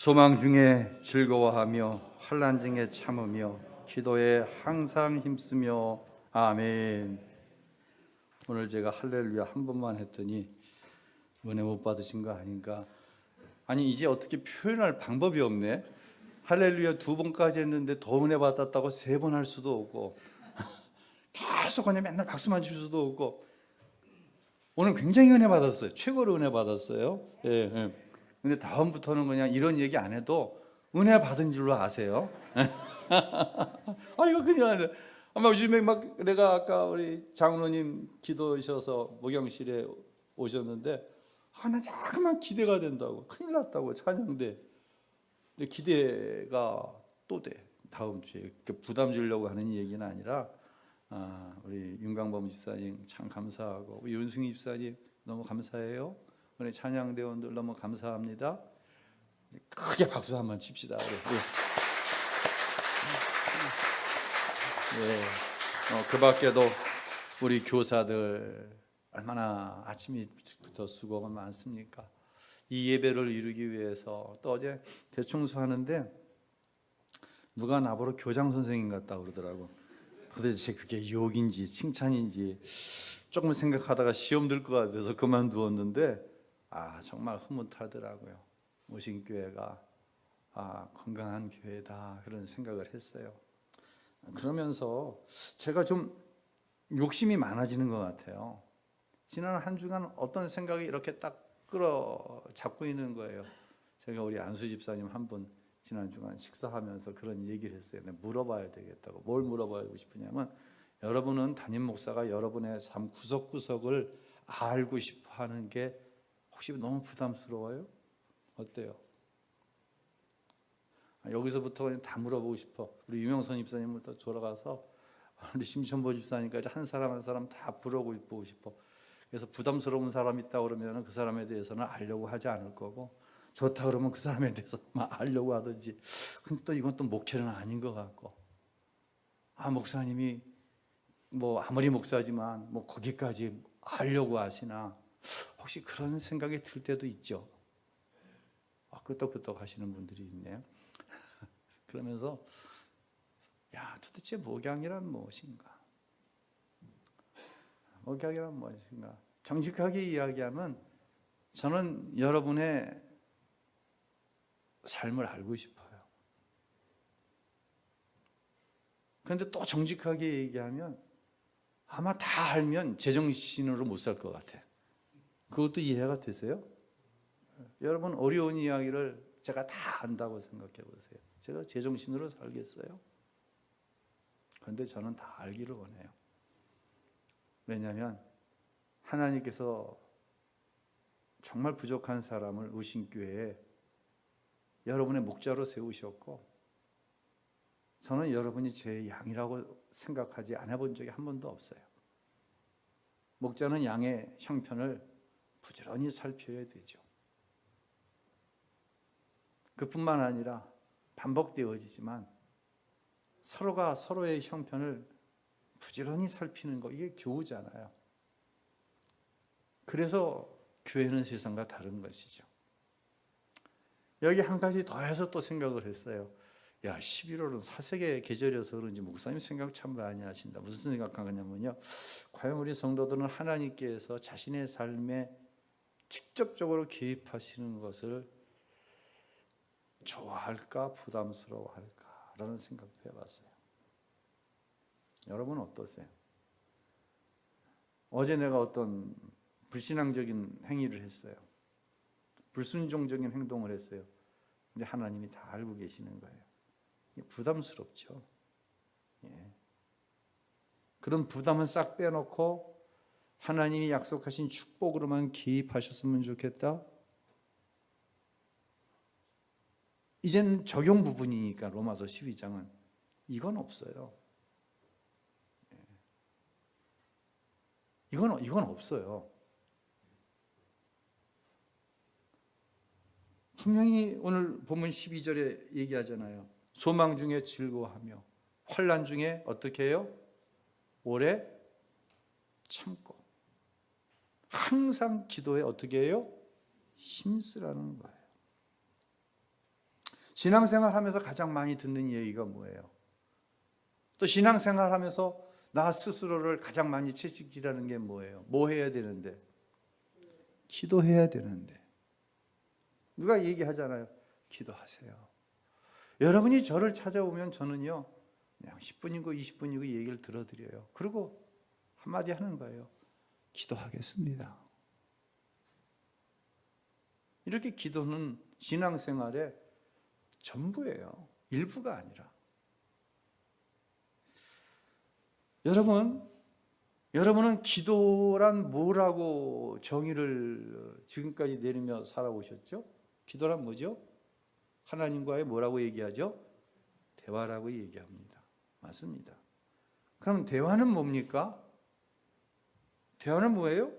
소망 중에 즐거워하며 환난 중에 참으며 기도에 항상 힘쓰며 아멘. 오늘 제가 할렐루야 한 번만 했더니 은혜 못 받으신 거 아닌가? 아니 이제 어떻게 표현할 방법이 없네. 할렐루야 2번까지 했는데 더 은혜 받았다고 3번 할 수도 없고 계속 그냥 맨날 박수만 칠 수도 없고. 오늘 굉장히 은혜 받았어요. 최고로 은혜 받았어요. 예. 근데 다음부터는 그냥 이런 얘기 안 해도 은혜 받은 줄로 아세요. 아 이거 그냥 아마 요즘에 막 내가 아까 우리 장로님 기도하셔서 목양실에 오셨는데 나 자꾸만 기대가 된다고, 큰일 났다고, 찬양대. 근데 기대가 또 돼. 다음 주에 부담 주려고 하는 얘기는 아니라 우리 윤강범 집사님 참 감사하고 우리 윤승희 집사님 너무 감사해요. 우리 찬양대원들 너무 감사합니다. 크게 박수 한번 칩시다. 그 밖에도 우리 교사들 얼마나 아침 일찍부터 수고가 많습니까? 이 예배를 이루기 위해서. 또 어제 대청소하는데 누가 나보러 교장 선생님 같다고 그러더라고. 도대체 그게 욕인지 칭찬인지 조금 생각하다가 시험 들 것 같아서 그만두었는데 정말 흐뭇하더라고요. 모신교회가 건강한 교회다 그런 생각을 했어요. 그러면서 제가 좀 욕심이 많아지는 것 같아요. 지난 한 주간 어떤 생각이 이렇게 딱 끌어잡고 있는 거예요. 제가 우리 안수 집사님 한 분 지난 주간 식사하면서 그런 얘기를 했어요. 물어봐야 되겠다고. 뭘 물어보고 싶으냐면, 여러분은 담임 목사가 여러분의 삶 구석구석을 알고 싶어 하는 게 혹시 너무 부담스러워요? 어때요? 여기서부터 그냥 다 물어보고 싶어. 우리 유명선 집사님부터 돌아가서 우리 심천보 집사님까지 한 사람 한 사람 다 물어보고 싶어. 그래서 부담스러운 사람 있다 그러면 그 사람에 대해서는 알려고 하지 않을 거고, 좋다 그러면 그 사람에 대해서 알려고 하든지. 근데 또 이건 또 목회는 아닌 것 같고, 목사님이 아무리 목사지만 거기까지 알려고 하시나, 혹시 그런 생각이 들 때도 있죠. 끄떡끄떡 하시는 분들이 있네요. 그러면서 도대체 목양이란 무엇인가? 목양이란 무엇인가? 정직하게 이야기하면 저는 여러분의 삶을 알고 싶어요. 그런데 또 정직하게 얘기하면 아마 다 알면 제정신으로 못 살 것 같아. 그것도 이해가 되세요? 여러분 어려운 이야기를 제가 다 안다고 생각해 보세요. 제가 제정신으로 살겠어요? 그런데 저는 다 알기를 원해요. 왜냐하면 하나님께서 정말 부족한 사람을 우신교회에 여러분의 목자로 세우셨고, 저는 여러분이 제 양이라고 생각하지 않아본 적이 한 번도 없어요. 목자는 양의 형편을 부지런히 살펴야 되죠. 그뿐만 아니라 반복되어지지만 서로가 서로의 형편을 부지런히 살피는 거, 이게 교우잖아요. 그래서 교회는 세상과 다른 것이죠. 여기 한 가지 더해서 또 생각을 했어요. 11월은 사색의 계절이어서 그런지 목사님 생각 참 많이 하신다. 무슨 생각하냐면요, 과연 우리 성도들은 하나님께서 자신의 삶에 직접적으로 개입하시는 것을 좋아할까 부담스러워할까 라는 생각도 해봤어요. 여러분은 어떠세요? 어제 내가 어떤 불신앙적인 행위를 했어요. 불순종적인 행동을 했어요. 근데 하나님이 다 알고 계시는 거예요. 부담스럽죠. 그런 부담은 싹 빼놓고 하나님이 약속하신 축복으로만 개입하셨으면 좋겠다. 이젠 적용 부분이니까 로마서 12장은 이건 없어요. 이건 없어요. 분명히 오늘 본문 12절에 얘기하잖아요. 소망 중에 즐거워하며 환난 중에 어떻게 해요? 오래 참고 항상 기도에 어떻게 해요? 힘쓰라는 거예요. 신앙생활 하면서 가장 많이 듣는 얘기가 뭐예요? 또 신앙생활 하면서 나 스스로를 가장 많이 채찍질하는 게 뭐예요? 뭐 해야 되는데? 기도해야 되는데. 누가 얘기하잖아요. 기도하세요. 여러분이 저를 찾아오면 저는요, 그냥 10분이고 20분이고 얘기를 들어드려요. 그리고 한마디 하는 거예요. 기도하겠습니다. 이렇게 기도는 신앙생활의 전부예요. 일부가 아니라. 여러분은 기도란 뭐라고 정의를 지금까지 내리며 살아오셨죠? 기도란 뭐죠? 하나님과의 뭐라고 얘기하죠? 대화라고 얘기합니다. 맞습니다. 그럼 대화는 뭡니까? 대화는 뭐예요?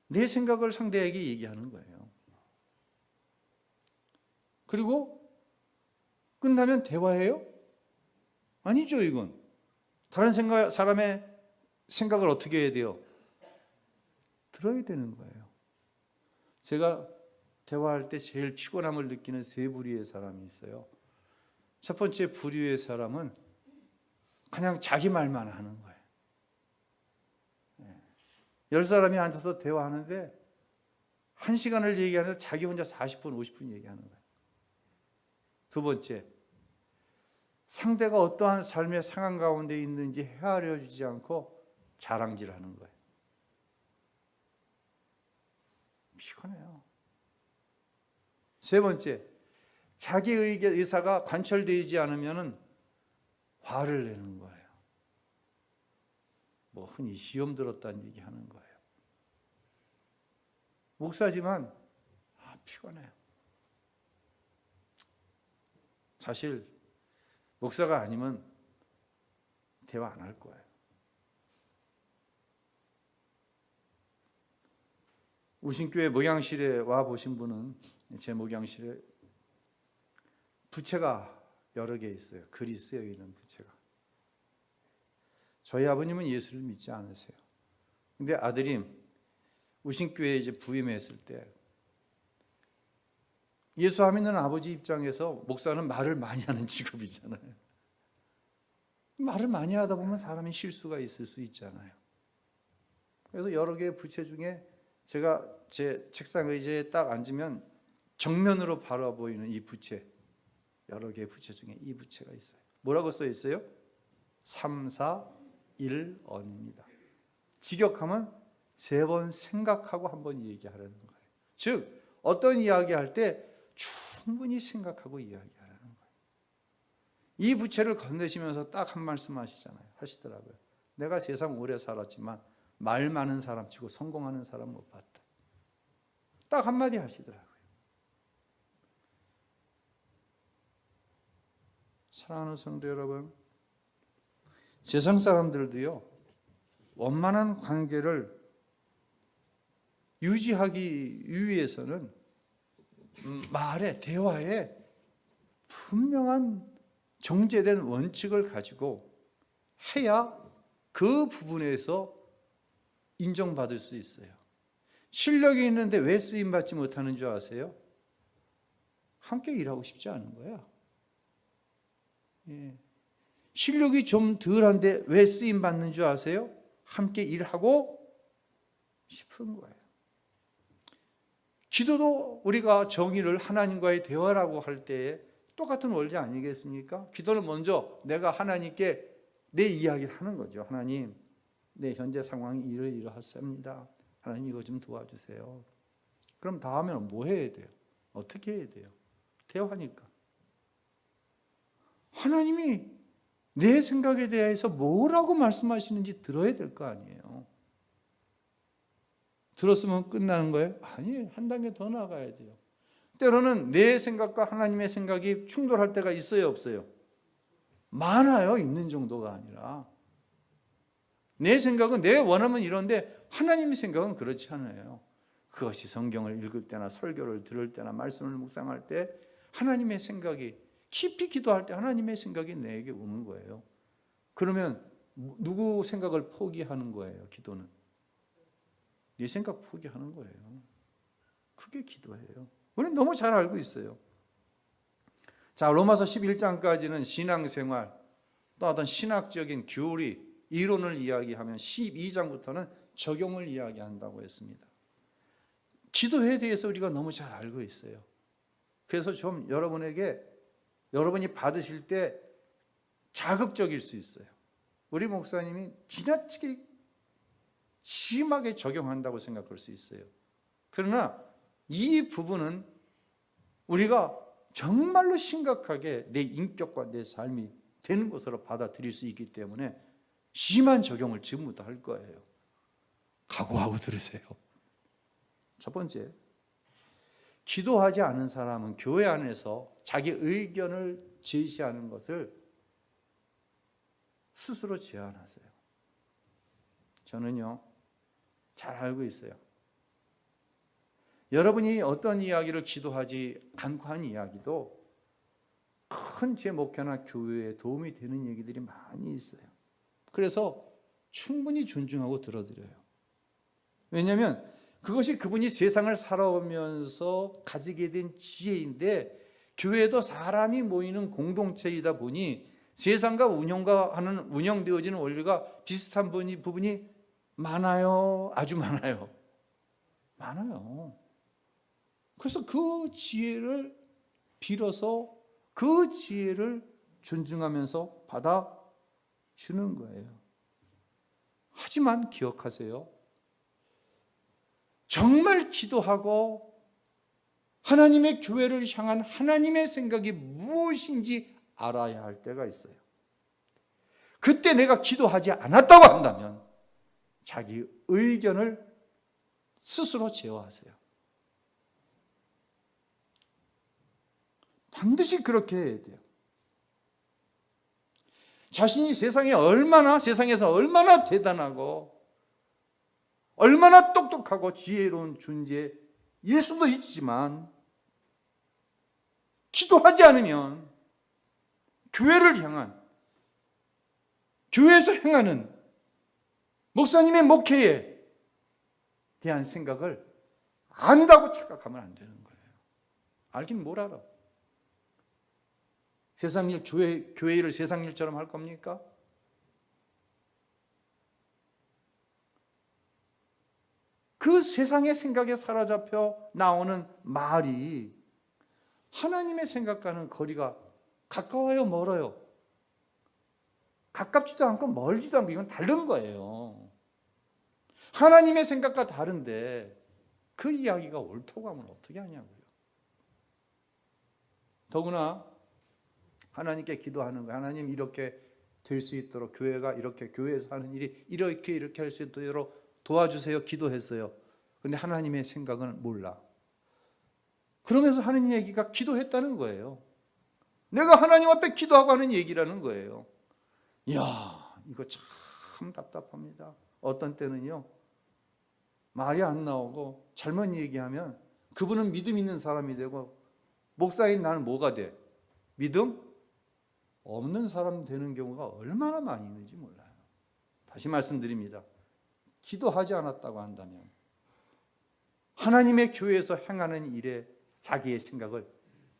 내 생각을 상대에게 얘기하는 거예요. 그리고 끝나면 대화해요? 아니죠, 이건. 다른 사람의 생각을 어떻게 해야 돼요? 들어야 되는 거예요. 제가 대화할 때 제일 피곤함을 느끼는 세 부류의 사람이 있어요. 첫 번째 부류의 사람은 그냥 자기 말만 하는 거예요. 10사람이 앉아서 대화하는데 1시간을 얘기하는데 자기 혼자 40분, 50분 얘기하는 거예요. 두 번째, 상대가 어떠한 삶의 상황 가운데 있는지 헤아려 주지 않고 자랑질하는 거예요. 피곤해요. 세 번째, 자기 의사가 관철되지 않으면 화를 내는 거예요. 뭐 흔히 시험 들었다는 얘기 하는 거예요. 목사지만 피곤해요. 사실 목사가 아니면 대화 안 할 거예요. 우신교회 목양실에 와 보신 분은 제 목양실에 부채가 여러 개 있어요. 글이 쓰여 있는 부채가. 저희 아버님은 예수를 믿지 않으세요. 근데 아들이 우신교회에 이제 부임했을 때 예수 안 믿는 아버지 입장에서 목사는 말을 많이 하는 직업이잖아요. 말을 많이 하다 보면 사람이 실수가 있을 수 있잖아요. 그래서 여러 개의 부채 중에 제가 제 책상 의자에 딱 앉으면 정면으로 바라보이는 이 부채, 여러 개의 부채 중에 이 부채가 있어요. 뭐라고 써 있어요? 341언입니다. 직역하면 3번 생각하고 한번 얘기하라는 거예요. 즉 어떤 이야기할 때 충분히 생각하고 이야기하라는 거예요. 이 부채를 건네시면서 딱 한 말씀 하시더라고요. 내가 세상 오래 살았지만 말 많은 사람 치고 성공하는 사람 못 봤다. 딱 한마디 하시더라고요. 사랑하는 성도 여러분, 세상 사람들도요, 원만한 관계를 유지하기 위해서는 말에, 대화에 분명한 정제된 원칙을 가지고 해야 그 부분에서 인정받을 수 있어요. 실력이 있는데 왜 쓰임받지 못하는 줄 아세요? 함께 일하고 싶지 않은 거야. 예. 실력이 좀 덜한데 왜 쓰임받는 줄 아세요? 함께 일하고 싶은 거예요. 기도도 우리가 정의를 하나님과의 대화라고 할 때에 똑같은 원리 아니겠습니까? 기도는 먼저 내가 하나님께 내 이야기를 하는 거죠. 하나님, 내 현재 상황이 이러이러하습니다. 하나님 이거 좀 도와주세요. 그럼 다음에는 뭐 해야 돼요? 어떻게 해야 돼요? 대화니까. 하나님이 내 생각에 대해서 뭐라고 말씀하시는지 들어야 될 거 아니에요. 들었으면 끝나는 거예요? 아니에요. 한 단계 더 나가야 돼요. 때로는 내 생각과 하나님의 생각이 충돌할 때가 있어요, 없어요? 많아요. 있는 정도가 아니라. 내 생각은 내 원하면 이런데 하나님의 생각은 그렇지 않아요. 그것이 성경을 읽을 때나 설교를 들을 때나 말씀을 묵상할 때 하나님의 생각이, 깊이 기도할 때 하나님의 생각이 내게 오는 거예요. 그러면 누구 생각을 포기하는 거예요, 기도는? 네 생각 포기하는 거예요. 그게 기도예요. 우리는 너무 잘 알고 있어요. 자, 로마서 11장까지는 신앙생활, 또 어떤 신학적인 교리, 이론을 이야기하면 12장부터는 적용을 이야기한다고 했습니다. 기도에 대해서 우리가 너무 잘 알고 있어요. 그래서 좀 여러분이 받으실 때 자극적일 수 있어요. 우리 목사님이 지나치게 심하게 적용한다고 생각할 수 있어요. 그러나 이 부분은 우리가 정말로 심각하게 내 인격과 내 삶이 되는 것으로 받아들일 수 있기 때문에 심한 적용을 지금부터 할 거예요. 각오하고 들으세요. 첫 번째, 기도하지 않은 사람은 교회 안에서 자기 의견을 제시하는 것을 스스로 제한하세요. 저는요, 잘 알고 있어요. 여러분이 어떤 이야기를 기도하지 않고 한 이야기도 큰 제 목회나 교회에 도움이 되는 얘기들이 많이 있어요. 그래서 충분히 존중하고 들어드려요. 왜냐하면 그것이 그분이 세상을 살아오면서 가지게 된 지혜인데, 교회도 사람이 모이는 공동체이다 보니 세상과 운영되어지는 원리가 비슷한 부분이 많아요. 아주 많아요. 많아요. 그래서 그 지혜를 빌어서 그 지혜를 존중하면서 받아주는 거예요. 하지만 기억하세요. 정말 기도하고 하나님의 교회를 향한 하나님의 생각이 무엇인지 알아야 할 때가 있어요. 그때 내가 기도하지 않았다고 한다면 자기 의견을 스스로 제어하세요. 반드시 그렇게 해야 돼요. 자신이 세상에서 얼마나 대단하고 얼마나 똑똑하고 지혜로운 존재일 수도 있지만, 기도하지 않으면 교회를 향한, 교회에서 행하는 목사님의 목회에 대한 생각을 안다고 착각하면 안 되는 거예요. 알긴 뭘 알아. 세상 일, 교회 일을 세상 일처럼 할 겁니까? 그 세상의 생각에 사로잡혀 나오는 말이 하나님의 생각과는 거리가 가까워요, 멀어요? 가깝지도 않고 멀지도 않고, 이건 다른 거예요. 하나님의 생각과 다른데 그 이야기가 옳다고 하면 어떻게 하냐고요. 더구나 하나님께 기도하는 거예요. 하나님, 이렇게 될 수 있도록, 교회가 이렇게, 교회에서 하는 일이 이렇게 할 수 있도록 도와주세요. 기도했어요. 그런데 하나님의 생각은 몰라. 그러면서 하는 얘기가 기도했다는 거예요. 내가 하나님 앞에 기도하고 하는 얘기라는 거예요. 이야, 이거 참 답답합니다. 어떤 때는요, 말이 안 나오고 잘못 얘기하면 그분은 믿음 있는 사람이 되고, 목사인 나는 뭐가 돼? 믿음 없는 사람 되는 경우가 얼마나 많이 있는지 몰라요. 다시 말씀드립니다. 기도하지 않았다고 한다면 하나님의 교회에서 행하는 일에 자기의 생각을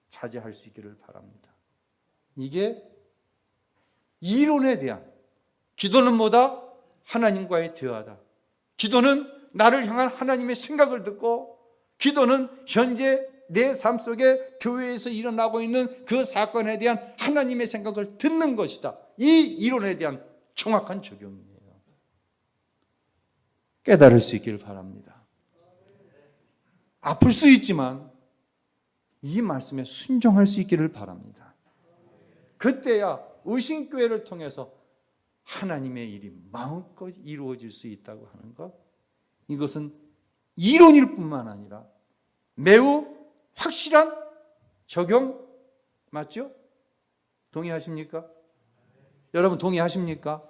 자제할 수 있기를 바랍니다. 이게 이론에 대한, 기도는 뭐다? 하나님과의 대화다. 기도는 나를 향한 하나님의 생각을 듣고, 기도는 현재 내 삶 속에 교회에서 일어나고 있는 그 사건에 대한 하나님의 생각을 듣는 것이다. 이 이론에 대한 정확한 적용이에요. 깨달을 수 있기를 바랍니다. 아플 수 있지만 이 말씀에 순종할 수 있기를 바랍니다. 그때야 의심교회를 통해서 하나님의 일이 마음껏 이루어질 수 있다고 하는 것, 이것은 이론일 뿐만 아니라 매우 확실한 적용 맞죠? 동의하십니까? 여러분 동의하십니까?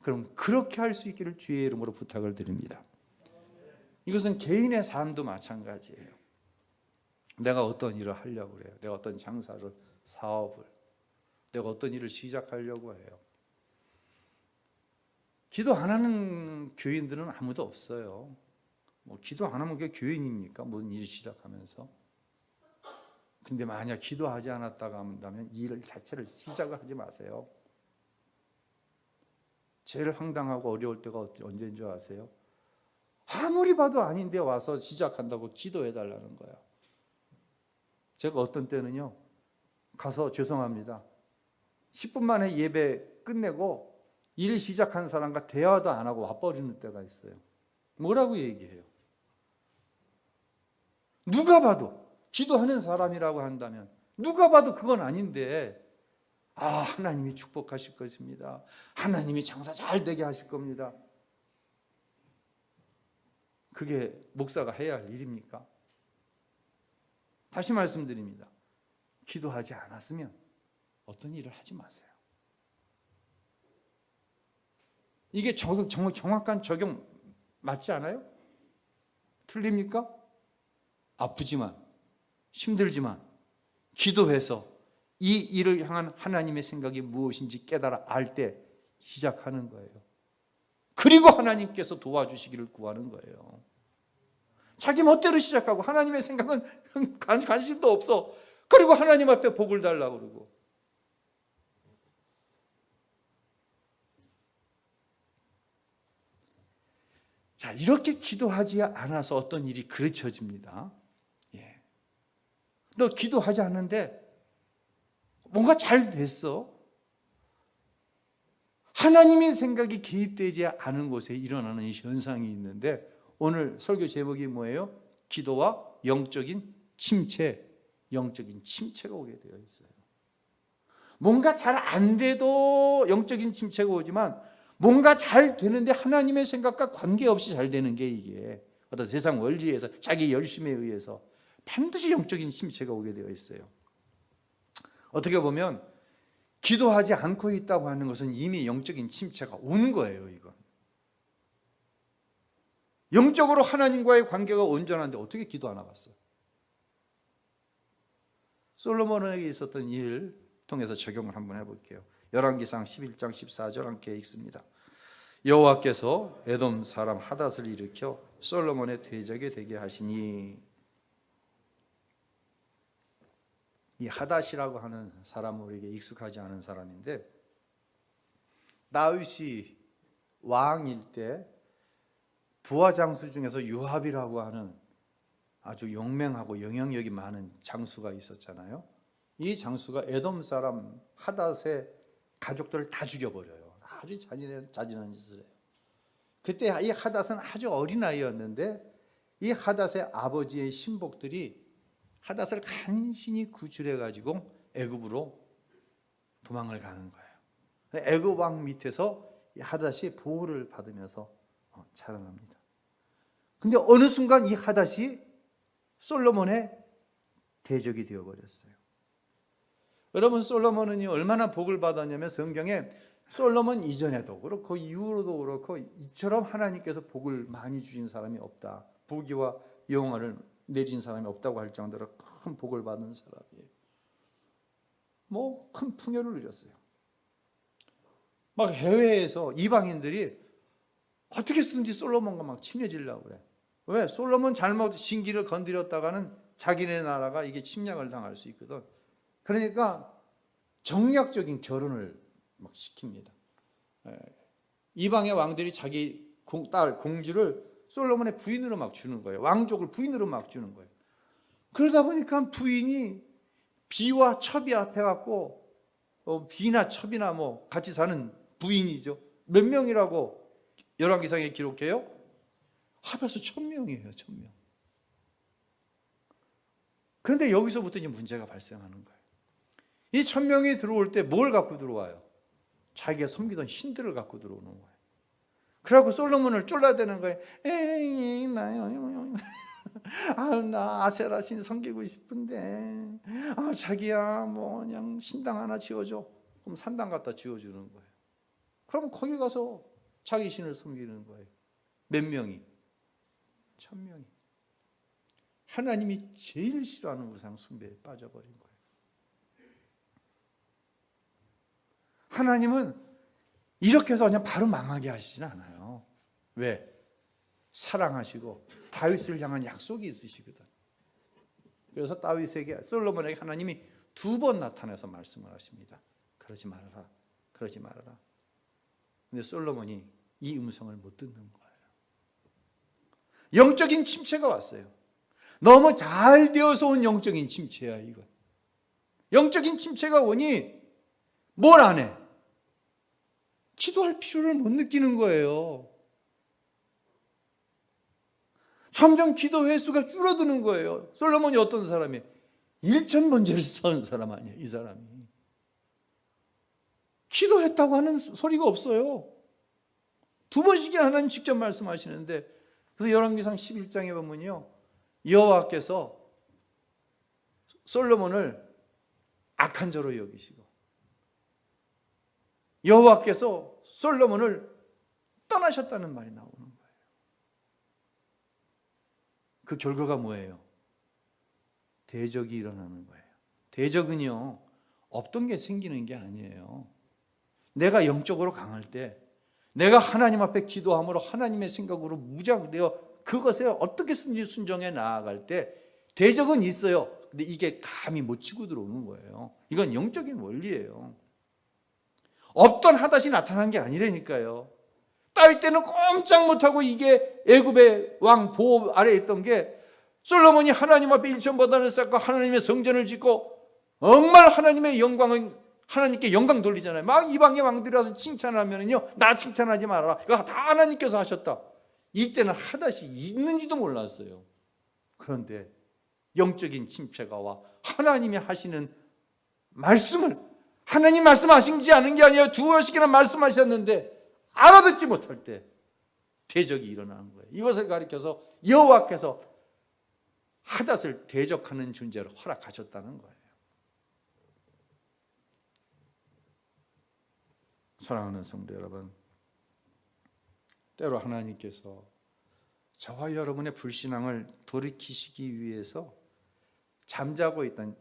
그럼 그렇게 할 수 있기를 주의 이름으로 부탁을 드립니다. 이것은 개인의 삶도 마찬가지예요. 내가 어떤 일을 하려고 그래요. 내가 어떤 장사를, 사업을, 내가 어떤 일을 시작하려고 해요. 기도 안 하는 교인들은 아무도 없어요. 뭐 기도 안 하면 그게 교인입니까? 무슨 일 시작하면서. 근데 만약 기도하지 않았다가 한다면 일 자체를 시작을 하지 마세요. 제일 황당하고 어려울 때가 언제인 줄 아세요? 아무리 봐도 아닌데 와서 시작한다고 기도해 달라는 거야. 제가 어떤 때는요, 가서 죄송합니다, 10분 만에 예배 끝내고 일 시작한 사람과 대화도 안 하고 와버리는 때가 있어요. 뭐라고 얘기해요? 누가 봐도 기도하는 사람이라고 한다면 누가 봐도 그건 아닌데, 하나님이 축복하실 것입니다, 하나님이 장사 잘 되게 하실 겁니다. 그게 목사가 해야 할 일입니까? 다시 말씀드립니다. 기도하지 않았으면 어떤 일을 하지 마세요. 이게 정확한 적용 맞지 않아요? 틀립니까? 아프지만 힘들지만 기도해서 이 일을 향한 하나님의 생각이 무엇인지 깨달아 알 때 시작하는 거예요. 그리고 하나님께서 도와주시기를 구하는 거예요. 자기 멋대로 시작하고 하나님의 생각은 관심도 없어. 그리고 하나님 앞에 복을 달라고 그러고. 자, 이렇게 기도하지 않아서 어떤 일이 그르쳐집니다. 너 기도하지 않는데 뭔가 잘 됐어. 하나님의 생각이 개입되지 않은 곳에 일어나는 현상이 있는데, 오늘 설교 제목이 뭐예요? 기도와 영적인 침체. 영적인 침체가 오게 되어 있어요. 뭔가 잘 안 돼도 영적인 침체가 오지만, 뭔가 잘 되는데 하나님의 생각과 관계없이 잘 되는 게 이게 어떤 세상 원리에서 자기 열심에 의해서 반드시 영적인 침체가 오게 되어 있어요. 어떻게 보면 기도하지 않고 있다고 하는 것은 이미 영적인 침체가 온 거예요. 이건 영적으로 하나님과의 관계가 온전한데 어떻게 기도 안 하겠어요? 솔로몬에게 있었던 일을 통해서 적용을 한번 해볼게요. 열왕기상 11장 14절 함께 읽습니다. 여호와께서 에돔 사람 하닷을 일으켜 솔로몬의 대적이 되게 하시니. 이 하닷이라고 하는 사람은 우리에게 익숙하지 않은 사람인데, 다윗이 왕일 때 부하 장수 중에서 요압이라고 하는 아주 용맹하고 영향력이 많은 장수가 있었잖아요. 이 장수가 에돔 사람 하닷의 가족들을 다 죽여버려요. 아주 잔인한 짓을 해요. 그때 이 하닷은 아주 어린 아이였는데, 이 하닷의 아버지의 신복들이 하닷을 간신히 구출해 가지고 애굽으로 도망을 가는 거예요. 애굽 왕 밑에서 하닷이 보호를 받으면서 자라납니다. 근데 어느 순간 이 하닷이 솔로몬의 대적이 되어 버렸어요. 여러분, 솔로몬은 얼마나 복을 받았냐면, 성경에 솔로몬 이전에도 그렇고 이후로도 그렇고 이처럼 하나님께서 복을 많이 주신 사람이 없다. 부귀와 영화를 내린 사람이 없다고 할 정도로 큰 복을 받은 사람이에요. 큰 풍요를 누렸어요. 막 해외에서 이방인들이 어떻게 쓰든지 솔로몬과 막 친해지려고 그래. 왜? 솔로몬 잘못 신기를 건드렸다가는 자기네 나라가 이게 침략을 당할 수 있거든. 그러니까 정략적인 결혼을 막 시킵니다. 이방의 왕들이 자기 딸 공주를 솔로몬의 부인으로 막 주는 거예요. 왕족을 부인으로 막 주는 거예요. 그러다 보니까 부인이 비와 첩이 앞에갖고 비나 첩이나 같이 사는 부인이죠. 몇 명이라고 열왕기상에 기록해요? 합해서 1000명이에요. 1000명. 그런데 여기서부터 이제 문제가 발생하는 거예요. 이 1000명이 들어올 때 뭘 갖고 들어와요? 자기가 섬기던 신들을 갖고 들어오는 거예요. 그래갖고 솔로몬을 쫄라대는 거예요. 에이, 나요. 나 아세라 신 섬기고 싶은데, 자기야, 그냥 신당 하나 지어줘. 그럼 산당 갖다 지어주는 거예요. 그럼 거기 가서 자기 신을 섬기는 거예요. 몇 명이? 1000명이. 하나님이 제일 싫어하는 우상 숭배에 빠져버린 거예요. 하나님은 이렇게 해서 그냥 바로 망하게 하시진 않아요. 왜? 사랑하시고 다윗을 향한 약속이 있으시거든. 그래서 다윗에게, 솔로몬에게 하나님이 2번 나타나서 말씀을 하십니다. 그러지 말아라, 그러지 말아라. 근데 솔로몬이 이 음성을 못 듣는 거예요. 영적인 침체가 왔어요. 너무 잘 되어서 온 영적인 침체야, 이건. 영적인 침체가 오니 뭘 안 해? 기도할 필요를 못 느끼는 거예요. 점점 기도 횟수가 줄어드는 거예요. 솔로몬이 어떤 사람이에요? 1000번째를 쌓은 사람 아니에요, 이 사람이. 기도했다고 하는 소리가 없어요. 2번씩이나 하나님 직접 말씀하시는데, 그래서 열왕기상 11장에 보면요, 여호와께서 솔로몬을 악한 자로 여기시고 여호와께서 솔로몬을 떠나셨다는 말이 나오는 거예요. 그 결과가 뭐예요? 대적이 일어나는 거예요. 대적은요, 없던 게 생기는 게 아니에요. 내가 영적으로 강할 때, 내가 하나님 앞에 기도함으로 하나님의 생각으로 무장되어 그것에 어떻게 순종해 나아갈 때 대적은 있어요. 근데 이게 감히 못 치고 들어오는 거예요. 이건 영적인 원리예요. 없던 하닷이 나타난 게 아니라니까요. 다윗 때는 꼼짝 못하고 이게 애굽의 왕 보호 아래에 있던 게, 솔로몬이 하나님 앞에 일천보단을 쌓고 하나님의 성전을 짓고 정말 하나님의 영광을, 하나님께 영광 돌리잖아요. 막 이방의 왕들이 와서 칭찬하면요, 나 칭찬하지 말아라, 이거 다 하나님께서 하셨다. 이때는 하닷이 있는지도 몰랐어요. 그런데 영적인 침체가 와 하나님이 하시는 말씀을, 하나님 말씀하신지 않은 게 아니라 2번씩이나 말씀하셨는데 알아듣지 못할 때 대적이 일어나는 거예요. 이것을 가리켜서 여호와께서 하닷을 대적하는 존재로 허락하셨다는 거예요. 사랑하는 성도 여러분, 때로 하나님께서 저와 여러분의 불신앙을 돌이키시기 위해서 잠자고 있던,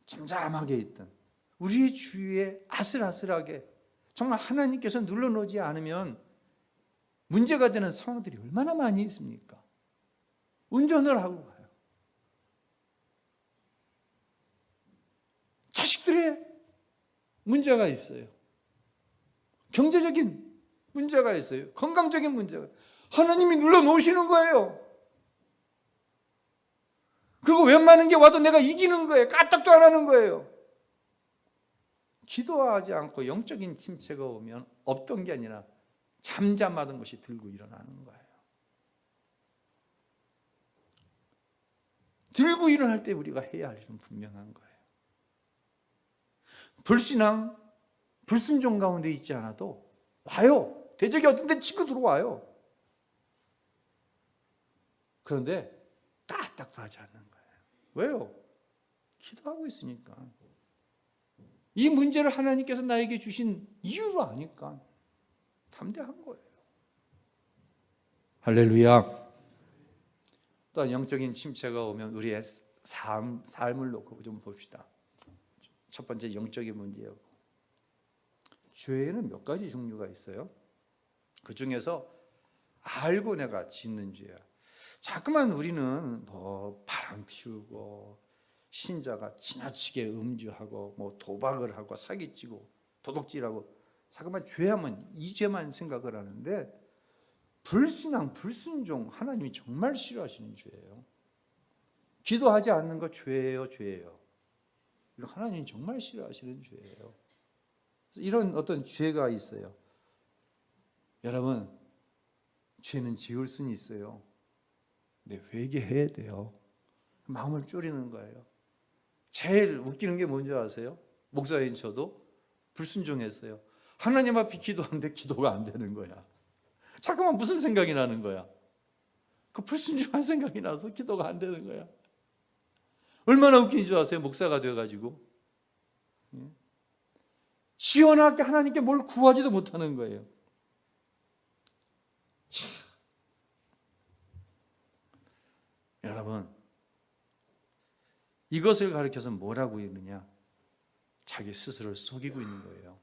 잠잠하게 있던 우리 주위에 아슬아슬하게 정말 하나님께서 눌러놓지 않으면 문제가 되는 상황들이 얼마나 많이 있습니까? 운전을 하고 가요. 자식들의 문제가 있어요. 경제적인 문제가 있어요. 건강적인 문제가. 하나님이 눌러놓으시는 거예요. 그리고 웬만한 게 와도 내가 이기는 거예요. 까딱도 안 하는 거예요. 기도하지 않고 영적인 침체가 오면 없던 게 아니라 잠잠하던 것이 들고 일어나는 거예요. 들고 일어날 때 우리가 해야 할 일은 분명한 거예요. 불신앙, 불순종 가운데 있지 않아도 와요. 대적이 어떤 데 치고 들어와요. 그런데 까딱도 하지 않는 거예요. 왜요? 기도하고 있으니까. 이 문제를 하나님께서 나에게 주신 이유로 아니까 담대한 거예요. 할렐루야. 또 영적인 침체가 오면 우리의 삶을 놓고 좀 봅시다. 첫 번째 영적인 문제예요. 죄에는 몇 가지 종류가 있어요. 그 중에서 알고 내가 짓는 죄야. 자꾸만 우리는 뭐 바람 피우고 신자가 지나치게 음주하고 뭐 도박을 하고 사기치고 도둑질하고 자꾸만 죄하면 이 죄만 생각을 하는데, 불신앙, 불순종, 하나님이 정말 싫어하시는 죄예요. 기도하지 않는 거 죄예요, 죄예요. 이거 하나님이 정말 싫어하시는 죄예요. 이런 어떤 죄가 있어요. 여러분, 죄는 지을 수는 있어요. 근데 회개해야 돼요. 마음을 졸이는 거예요. 제일 웃기는 게 뭔지 아세요? 목사인 저도 불순종했어요. 하나님 앞에 기도하는데 기도가 안 되는 거야. 잠깐만 무슨 생각이 나는 거야? 그 불순종한 생각이 나서 기도가 안 되는 거야. 얼마나 웃긴지 줄 아세요? 목사가 되어가지고 시원하게 하나님께 뭘 구하지도 못하는 거예요. 참. 여러분, 이것을 가르쳐서 뭐라고 있느냐? 자기 스스로를 속이고 있는 거예요.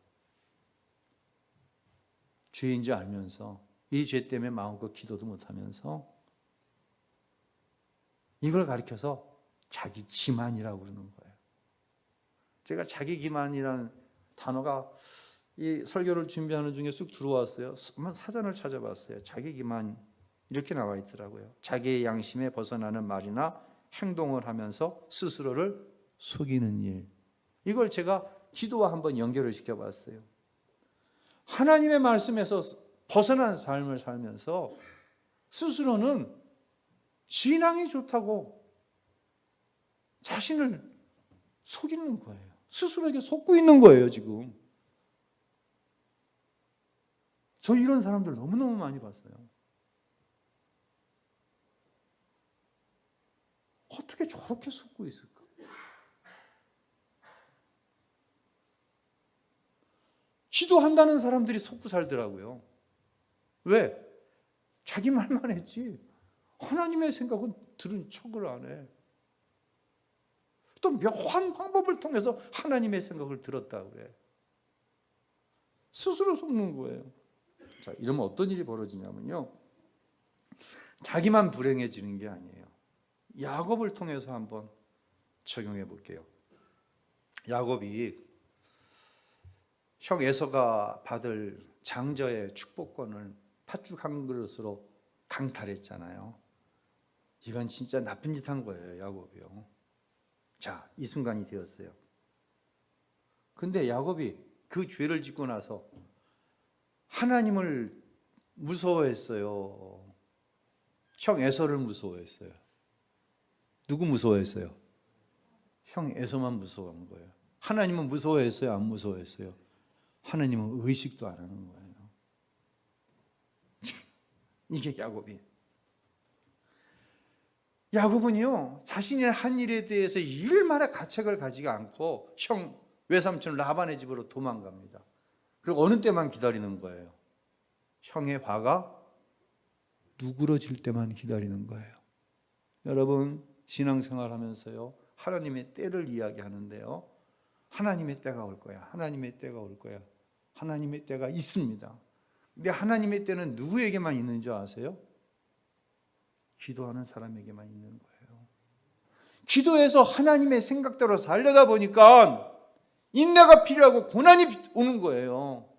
죄인 줄 알면서 이 죄 때문에 마음껏 기도도 못하면서 이걸 가리켜서 자기 기만이라고 그러는 거예요. 제가 자기 기만이라는 단어가 이 설교를 준비하는 중에 쑥 들어왔어요. 한번 사전을 찾아봤어요. 자기 기만 이렇게 나와 있더라고요. 자기의 양심에 벗어나는 말이나 행동을 하면서 스스로를 속이는 일. 이걸 제가 기도와 한번 연결을 시켜봤어요. 하나님의 말씀에서 벗어난 삶을 살면서 스스로는 신앙이 좋다고 자신을 속이는 거예요. 스스로에게 속고 있는 거예요, 지금. 저 이런 사람들 너무너무 많이 봤어요. 어떻게 저렇게 속고 있을까? 기도한다는 사람들이 속고 살더라고요. 왜? 자기 말만 했지 하나님의 생각은 들은 척을 안 해. 또 묘한 방법을 통해서 하나님의 생각을 들었다고 그래. 스스로 속는 거예요. 자, 이러면 어떤 일이 벌어지냐면요, 자기만 불행해지는 게 아니에요. 야곱을 통해서 한번 적용해 볼게요. 야곱이 형 에서가 받을 장저의 축복권을 팥죽 한 그릇으로 강탈했잖아요. 이건 진짜 나쁜 짓 한 거예요, 야곱이요. 자, 이 순간이 되었어요. 근데 야곱이 그 죄를 짓고 나서 하나님을 무서워했어요. 형 에서를 무서워했어요. 누구 무서워했어요? 형 에서만 무서워한 거예요. 하나님은 무서워했어요? 안 무서워했어요? 하나님은 의식도 안 하는 거예요. 이게 야곱이에요. 야곱은요, 자신이 한 일에 대해서 일말의 가책을 가지지 않고 형 외삼촌 라반의 집으로 도망갑니다. 그리고 어느 때만 기다리는 거예요? 형의 화가 누그러질 때만 기다리는 거예요. 여러분, 신앙생활 하면서요, 하나님의 때를 이야기하는데요, 하나님의 때가 올 거야. 하나님의 때가 올 거야. 하나님의 때가 있습니다. 근데 하나님의 때는 누구에게만 있는 줄 아세요? 기도하는 사람에게만 있는 거예요. 기도해서 하나님의 생각대로 살려다 보니까 인내가 필요하고 고난이 오는 거예요.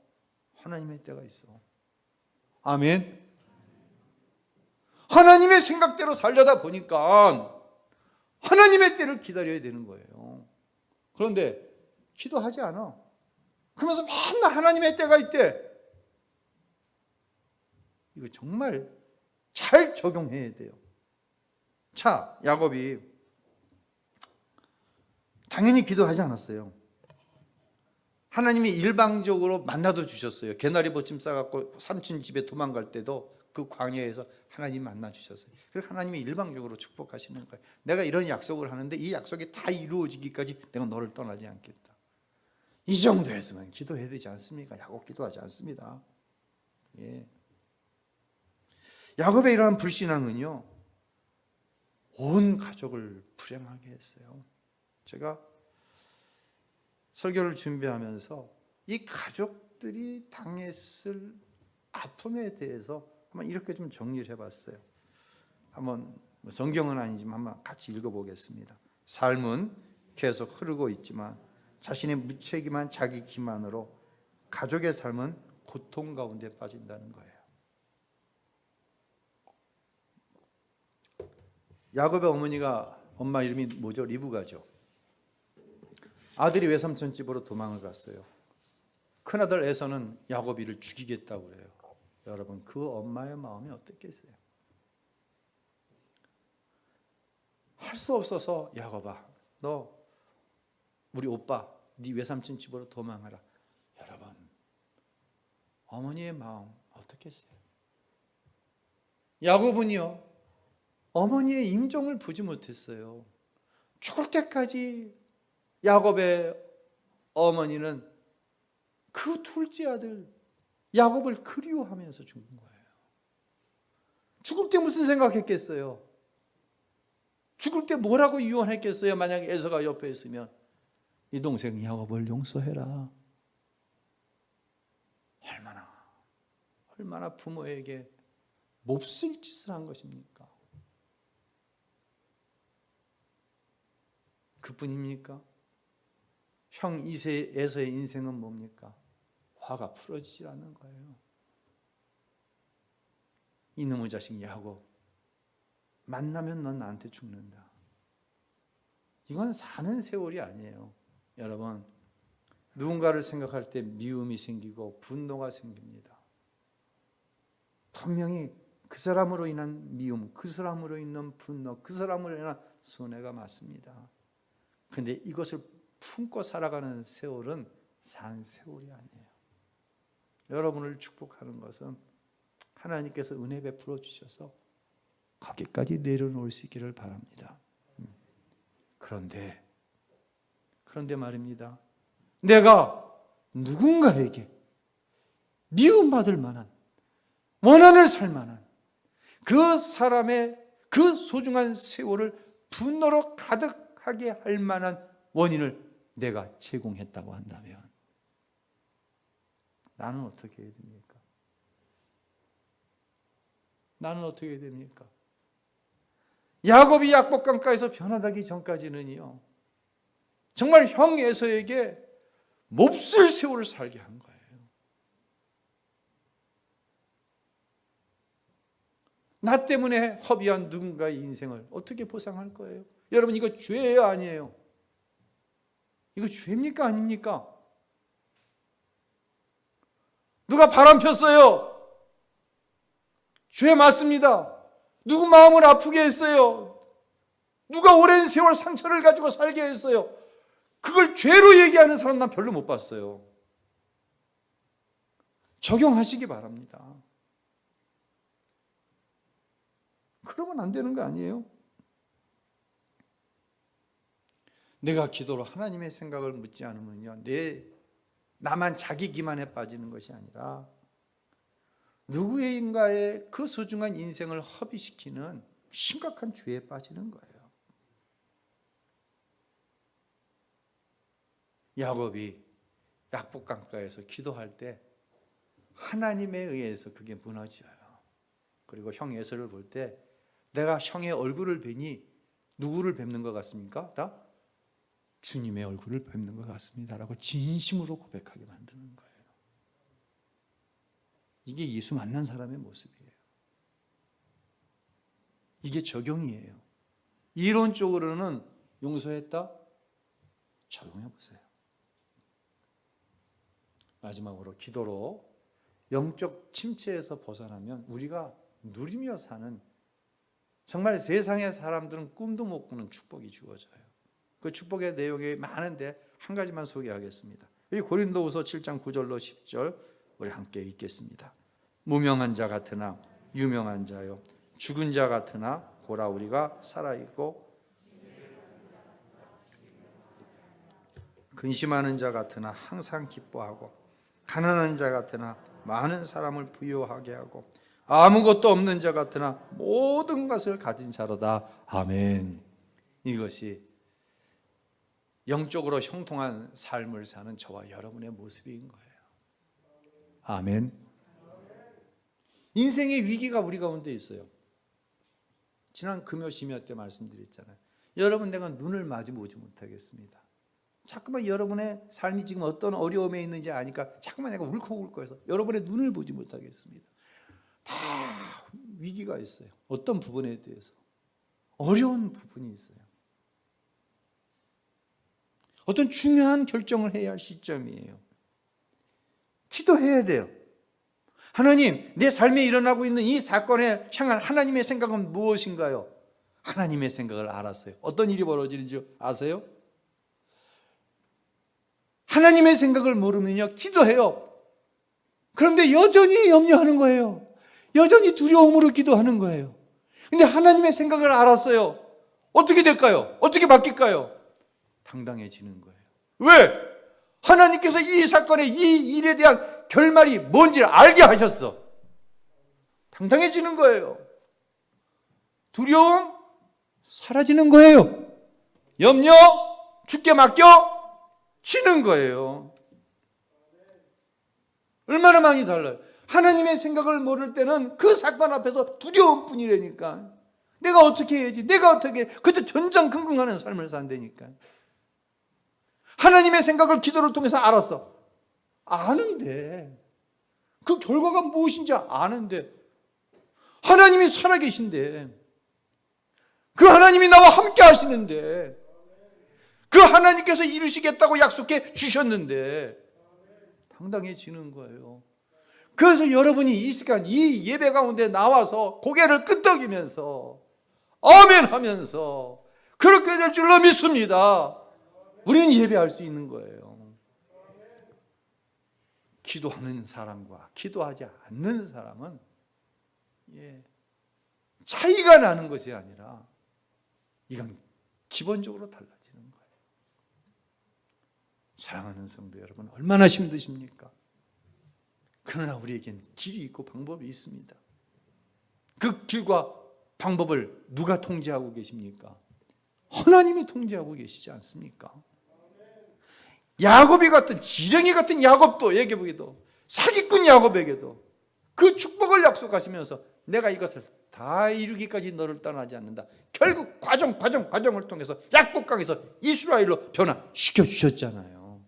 하나님의 때가 있어. 아멘. 하나님의 생각대로 살려다 보니까 하나님의 때를 기다려야 되는 거예요. 그런데 기도하지 않아. 그러면서 맨날 하나님의 때가 있대. 이거 정말 잘 적용해야 돼요. 자, 야곱이 당연히 기도하지 않았어요. 하나님이 일방적으로 만나도 주셨어요. 개나리 보침 싸갖고 삼촌 집에 도망갈 때도 그 광야에서 하나님 만나 주셨어요. 그래서 하나님이 일방적으로 축복하시는 거예요. 내가 이런 약속을 하는데 이 약속이 다 이루어지기까지 내가 너를 떠나지 않겠다. 이 정도 했으면 기도해야 되지 않습니까? 야곱 기도하지 않습니다. 예. 야곱의 이러한 불신앙은요, 온 가족을 불행하게 했어요. 제가 설교를 준비하면서 이 가족들이 당했을 아픔에 대해서 한번 이렇게 좀 정리를 해봤어요. 한번 성경은 아니지만 한번 같이 읽어보겠습니다. 삶은 계속 흐르고 있지만 자신의 무책임한 자기 기만으로 가족의 삶은 고통 가운데 빠진다는 거예요. 야곱의 엄마 이름이 뭐죠? 리브가죠. 아들이 외삼촌 집으로 도망을 갔어요. 큰아들 에서는 야곱이를 죽이겠다고 그래요. 여러분, 그 엄마의 마음이 어땠겠어요? 할 수 없어서 야곱아, 너 우리 오빠 네 외삼촌 집으로 도망하라. 여러분, 어머니의 마음 어떻겠어요? 야곱은요, 어머니의 임종을 보지 못했어요. 죽을 때까지 야곱의 어머니는 그 둘째 아들 야곱을 그리워하면서 죽은 거예요. 죽을 때 무슨 생각했겠어요? 죽을 때 뭐라고 유언했겠어요? 만약에 에서가 옆에 있으면 이 동생 야곱을 용서해라. 얼마나 부모에게 몹쓸 짓을 한 것입니까? 그뿐입니까? 형 에서의 인생은 뭡니까? 화가 풀어지질 않는 거예요. 이놈의 자식 야곱, 만나면 넌 나한테 죽는다. 이건 사는 세월이 아니에요. 여러분, 누군가를 생각할 때 미움이 생기고 분노가 생깁니다. 분명히 그 사람으로 인한 미움, 그 사람으로 인한 분노, 그 사람으로 인한 손해가 맞습니다. 그런데 이것을 품고 살아가는 세월은 산 세월이 아니에요. 여러분을 축복하는 것은 하나님께서 은혜 베풀어 주셔서 거기까지 내려놓을 수 있기를 바랍니다. 그런데 말입니다. 내가 누군가에게 미움받을 만한, 원한을 살 만한 그 사람의 그 소중한 세월을 분노로 가득하게 할 만한 원인을 내가 제공했다고 한다면 나는 어떻게 해야 됩니까? 나는 어떻게 해야 됩니까? 야곱이 약복강가에서 변화되기 전까지는요, 정말 형 에서에게 몹쓸 세월을 살게 한 거예요. 나 때문에 허비한 누군가의 인생을 어떻게 보상할 거예요? 여러분, 이거 죄예요, 아니에요? 이거 죄입니까, 아닙니까? 누가 바람 폈어요? 죄 맞습니다. 누구 마음을 아프게 했어요? 누가 오랜 세월 상처를 가지고 살게 했어요? 그걸 죄로 얘기하는 사람 난 별로 못 봤어요. 적용하시기 바랍니다. 그러면 안 되는 거 아니에요? 내가 기도로 하나님의 생각을 묻지 않으면요, 나만 자기 기만에 빠지는 것이 아니라 누구인가의 그 소중한 인생을 허비시키는 심각한 죄에 빠지는 거예요. 야곱이 약복강가에서 기도할 때 하나님에 의해서 그게 무너져요. 그리고 형 에서를 볼 때 내가 형의 얼굴을 뵈니 누구를 뵙는 것 같습니까? 다 주님의 얼굴을 뵙는 것 같습니다라고 진심으로 고백하게 만드는 거예요. 이게 예수 만난 사람의 모습이에요. 이게 적용이에요. 이론적으로는 용서했다? 적용해 보세요. 마지막으로 기도로 영적 침체에서 벗어나면 우리가 누리며 사는, 정말 세상의 사람들은 꿈도 못 꾸는 축복이 주어져요. 그 축복의 내용이 많은데 한 가지만 소개하겠습니다. 여기 고린도후서 7장 9절로 10절 우리 함께 읽겠습니다. 무명한 자 같으나 유명한 자요, 죽은 자 같으나 보라 우리가 살아있고, 근심하는 자 같으나 항상 기뻐하고, 가난한 자 같으나 많은 사람을 부유하게 하고, 아무것도 없는 자 같으나 모든 것을 가진 자로다. 아멘. 이것이 영적으로 형통한 삶을 사는 저와 여러분의 모습인 거예요. 아멘. 인생의 위기가 우리 가운데 있어요. 지난 금요 심야 때 말씀드렸잖아요. 여러분, 내가 눈을 마주보지 못하겠습니다. 자꾸만 여러분의 삶이 지금 어떤 어려움에 있는지 아니까 자꾸만 내가 울컥울컥해서 여러분의 눈을 보지 못하겠습니다. 다 위기가 있어요. 어떤 부분에 대해서 어려운 부분이 있어요. 어떤 중요한 결정을 해야 할 시점이에요. 기도해야 돼요. 하나님, 내 삶에 일어나고 있는 이 사건에 향한 하나님의 생각은 무엇인가요? 하나님의 생각을 알았어요. 어떤 일이 벌어지는지 아세요? 하나님의 생각을 모르면요, 기도해요. 그런데 여전히 염려하는 거예요. 여전히 두려움으로 기도하는 거예요. 근데 하나님의 생각을 알았어요. 어떻게 될까요? 어떻게 바뀔까요? 당당해지는 거예요. 왜? 하나님께서 이 사건의 이 일에 대한 결말이 뭔지를 알게 하셨어. 당당해지는 거예요. 두려움 사라지는 거예요. 염려 주께 맡겨 지는 거예요. 얼마나 많이 달라요. 하나님의 생각을 모를 때는 그 사건 앞에서 두려움뿐이라니까. 내가 어떻게 해야지? 내가 어떻게 해? 그저 전전긍긍하는 삶을 산다니까. 하나님의 생각을 기도를 통해서 알았어. 아는데 그 결과가 무엇인지 아는데 하나님이 살아계신데 그 하나님이 나와 함께 하시는데 그 하나님께서 이루시겠다고 약속해 주셨는데 당당해지는 거예요. 그래서 여러분이 이 시간 이 예배 가운데 나와서 고개를 끄덕이면서 아멘 하면서 그렇게 될 줄로 믿습니다. 우리는 예배할 수 있는 거예요. 기도하는 사람과 기도하지 않는 사람은 차이가 나는 것이 아니라 이건 기본적으로 달라지는 거예요. 사랑하는 성도 여러분, 얼마나 힘드십니까? 그러나 우리에겐 길이 있고 방법이 있습니다. 그 길과 방법을 누가 통제하고 계십니까? 하나님이 통제하고 계시지 않습니까? 야곱이 같은 지렁이 같은 야곱도 얘기해보기도 사기꾼 야곱에게도 그 축복을 약속하시면서 내가 이것을 다 이루기까지 너를 떠나지 않는다. 결국 과정을 통해서 약복강에서 이스라엘로 변화시켜 주셨잖아요.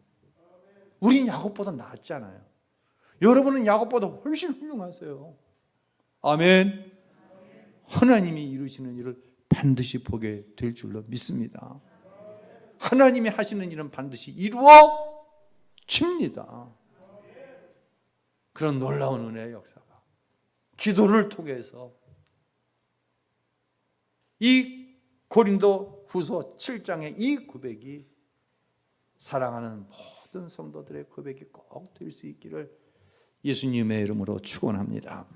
우린 야곱보다 낫잖아요. 여러분은 야곱보다 훨씬 훌륭하세요. 아멘. 하나님이 이루시는 일을 반드시 보게 될 줄로 믿습니다. 하나님이 하시는 일은 반드시 이루어집니다. 그런 놀라운 은혜의 역사가 기도를 통해서 이 고린도 후서 7장의 이 고백이 사랑하는 모든 성도들의 고백이 꼭 될 수 있기를 예수님의 이름으로 축원합니다.